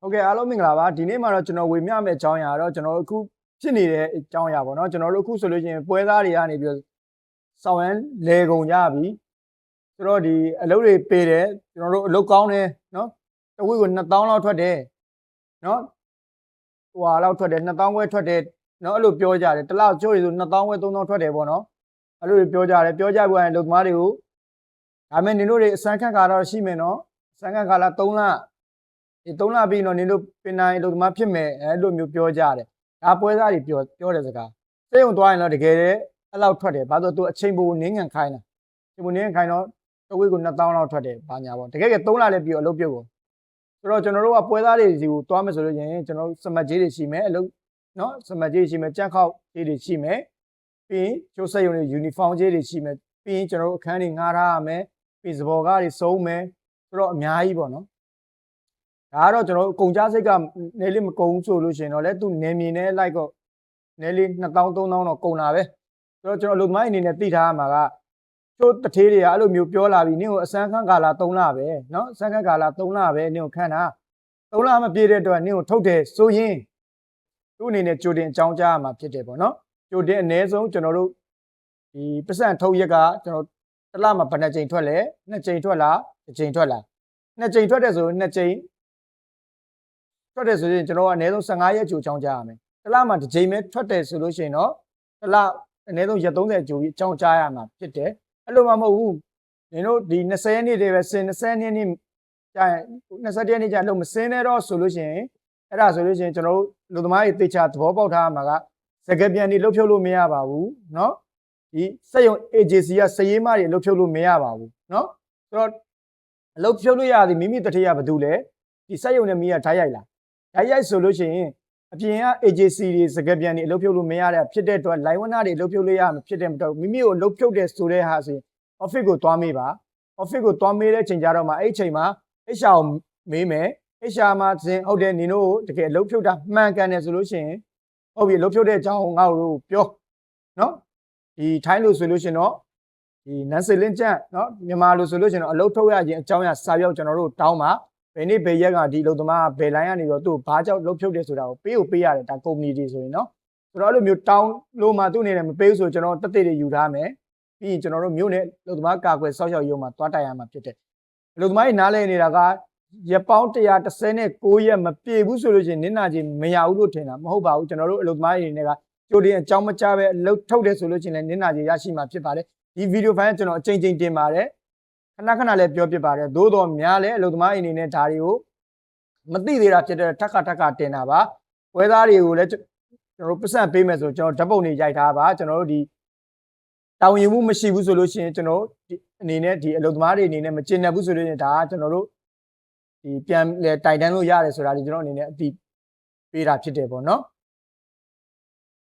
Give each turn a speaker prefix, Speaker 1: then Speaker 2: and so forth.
Speaker 1: ဟုတ်ကဲ့အားလုံးမင်္ဂလာပါဒီနေ့မှာတော့ကျွန်တော်ဝေမျှမယ့်အကြောင်းအရာတော့ကျွန်တော်တို့အခုဖြစ်နေတဲ့အကြောင်းအရာပေါ့နော်ကျွန်တော်တို့အခုဆိုလို့ရှိရင်ပွဲသားတွေကနေပြီးတော့ဆောင်ရန်လေကုန်ကြပြီဆိုတော့ဒီအလုပ်တွေပေးတယ်ကျွန်တော်တို့အလုပ်ကောင်းတယ်နော်တဝက်ကို2000လောက်ထွက်တယ်နော်ဟိုဟာလောက်ထွက်တယ်2000ခွဲထွက်တယ်နော်အဲ့လိုပြောကြတယ်တစ်လောက်ချို့ရဆို2000ခွဲ3000ထွက်တယ်ပေါ့နော်အဲ့လိုပြောကြတယ်ပြောကြပြီးရင်လုပ်သမားတွေကိုဒါမဲ့နင်တို့တွေအစမ်းခန့်ကာတော့ရှိမယ်နော်အစမ်းခန့်ကာလာ3လဒီ3လပြီးတော့နင်တို့ပင်နိုင်လို့ဒီမှာဖြစ်မယ်အဲ့လိုမျိုးပြောကြတယ်ဒါပွဲသားတွေပြောတဲ့စကားစိတ်ုံသွားရင်တော့တကယ်လည်းအဲ့လောက်ထွက်တယ်ဘာလို့သူအချိန်ပိုနင်းငံခိုင်းတာအချိန်ပိုနင်းငံခိုင်းတော့တဝက်ကို2000လောက်ထွက်တယ်ဘာညာပေါ့တကယ်3လလည်းပြီးတော့အလုပ်ပြုတ်ကိုဆိုတော့ကျွန်တော်တို့ကပွဲသားတွေစီကိုသွားမယ်ဆိုလို့ရင်ကျွန်တော်စမတ်ကြီးတွေရှိမယ်အလုပ်နော်စမတ်ကြီးရှိမယ်ကြက်ခောက်ကြီးတွေရှိမယ်ပြီးရင်ကျိုးစက်ရုံတွေယူနီဖောင်းကြီးတွေရှိမယ်ပြီးရင်ကျွန်တော်တို့အခန်းတွေငှားထားရမယ်ပြီးစဘော်ကားတွေစုံးမယ်ဆိုတော့အများကြီးပေါ့နော်ဒါကတော့ကျွန်တော်ကုန်ကြစိတ်ကနဲလေးမကုန်ဘူးဆိုလို့ရှိရင်တော့လေသူနေမြင်နဲ့လိုက်တော့နဲလေး2000 3000တော့ကုန်တာပဲဆိုတော့ကျွန်တော်အလုပ်သမားအနေနဲ့သိထားရမှာကချို့တထေးတွေကအဲ့လိုမျိုးပြောလာပြီးနင့်ကိုအစမ်းခန်းကာလာ3လပဲเนาะအစမ်းခန်းကာလာ3လပဲနင့်ကိုခန့်တာ3လမပြည့်တဲ့အတွက်နင့်ကိုထုတ်တယ်ဆိုရင်သူ့အနေနဲ့ကြိုတင်အကြောင်းကြားရမှာဖြစ်တယ်ပေါ့နော်ကြိုတင်အ ਨੇ ဆုံးကျွန်တော်တို့ဒီပတ်စံထုတ်ရက်ကကျွန်တော်တစ်လမှာဘယ်နှကြိမ်ထွက်လဲ2ကြိမ်ထွက်လား1ကြိမ်ထွက်လား2ကြိမ်ထွက်တယ်ဆိုရင်2ကြိမ်ထွက်တယ်ဆိုရင်ကျွန်တော်ကအနည်းဆုံး15ရက်ကြိုအကြောင်းကြားရမယ်တစ်လမှာတစ်ကြိမ်ပဲထွက်တယ်ဆိုလို့ရှိရင်တော့တစ်လအနည်းဆုံးရက်30ကြိုပြီးအကြောင်းကြားရမှာဖြစ်တယ်အဲ့လိုမှမဟုတ်ဘူးနင်တို့ဒီ20ရက်နေ့တည်းပဲစင်20ရက်နေ့ကြာရင်20ရက်နေ့ကြာလို့မစင်းနေတော့ဆိုလို့ရှိရင်အဲ့ဒါဆိုလို့ရှိရင်ကျွန်တော်တို့လူသမားတွေတေချာသဘောပေါက်ထားရမှာကစကပြန်ဒီလှုပ်ဖြုတ်လို့မရပါဘူးเนาะဒီစက်ရုံ agency ကစရေးမတွေလှုပ်ဖြုတ်လို့မရပါဘူးเนาะဆိုတော့အလုပ်ဖြုတ်လို့ရသည်မိမိတထေးရဘာလို့လဲဒီစက်ရုံနဲ့မိကဓာတ်ရိုက်လားဓာတ်ရိုက်ဆိုလို့ရှိရင်အပြင်က agency တွေစကပြန်တွေအလုပ်ဖြုတ်လို့မရတဲ့ဖြစ်တဲ့အတွက် line ဝနာတွေအလုပ်ဖြုတ်လို့ရမှာဖြစ်တယ်မတော့မိမိကိုအလုပ်ဖြုတ်တယ်ဆိုတဲ့ဟာဆိုရင် office ကိုသွားမေးပါ office ကိုသွားမေးတဲ့ချိန်ကြတော့မှအဲ့ချိန်မှာ HR ကိုမေးမယ် HR မှာစဉ်ဟုတ်တယ်နင်တို့တကယ်အလုပ်ဖြုတ်တာမှန်ကန်တယ်ဆိုလို့ရှိရင်ဟုတ်ပြီအလုပ်ဖြုတ်တဲ့အကြောင်းငါ့ကိုပြောနော်ဒီထိုင်းလို့ဆိုလို့ရှိရင်တော့ဒီနန်စီလင်းကျန့်နော်မြန်မာလို့ဆိုလို့ရှိရင်တော့အလုပ်ထုတ်ရခြင်းအကြောင်းအရာစာပြောက်ကျွန်တော်တို့တောင်းပါဘယ်နေ့ဘယ်ရက်ကဒီအလုပ်သမားဘယ်လိုင်းကနေတော့သူ့ဘာကြောင့်လုပ်ဖြုတ်တယ်ဆိုတာကိုပေးရတယ်ဒါကုမ္ပဏီတွေဆိုရင်နော်ဆိုတော့အဲ့လိုမျိုးတောင်းလို့မှသူ့အနေနဲ့မပေးဘူးဆိုကျွန်တော်တက်တဲ့တွေယူထားမယ်ပြီးရင်ကျွန်တော်တို့မြို့နယ်အလုပ်သမားကာကွယ်စောင့်ရှောက်ရေးမှာသွားတိုင်ရမှာဖြစ်တယ်အလုပ်သမားတွေနားလည်နေတာကရက်ပေါင်း139ရက်မပြည့်ဘူးဆိုလို့ရှိရင်နင်းနာချင်းမရဘူးလို့ထင်တာမဟုတ်ပါဘူးကျွန်တော်တို့အလုပ်သမားတွေတွေကကြိုတင်အကြောင်းမကြားပဲအလုပ်ထုတ်တယ်ဆိုလို့ရှိရင်လည်းနင်းနာချင်းရရှိမှာဖြစ်ပါတယ်ဒီဗီဒီယိုဖိုင်ကကျွန်တော်အချိန်ချင်းတင်ပါတယ်ခဏခဏလည်းပြောပြပါတယ်သို့တော်များလည်းအလုပ်သမားအနေနဲ့ဒါတွေကိုမသိသေးတာဖြစ်တဲ့ထက်ခါတင်တာပါပွဲသားတွေကိုလည်းကျွန်တော်တို့ပတ်စံပေးမယ်ဆိုကျွန်တော်ဓာတ်ပုံတွေရိုက်ထားပါကျွန်တော်တို့ဒီတောင်းရင်မှုမရှိဘူးဆိုလို့ရှိရင်ကျွန်တော်ဒီအနေနဲ့ဒီအလုပ်သမားတွေအနေနဲ့မကျင်နေဘူးဆိုလို့ရှိရင်ဒါကကျွန်တော်တို့ဒီပြန်လေတိုင်တန်းလို့ရတယ်ဆိုတာဒီကျွန်တော်အနေနဲ့အသိပေးတာဖြစ်တယ်ပေါ့နော်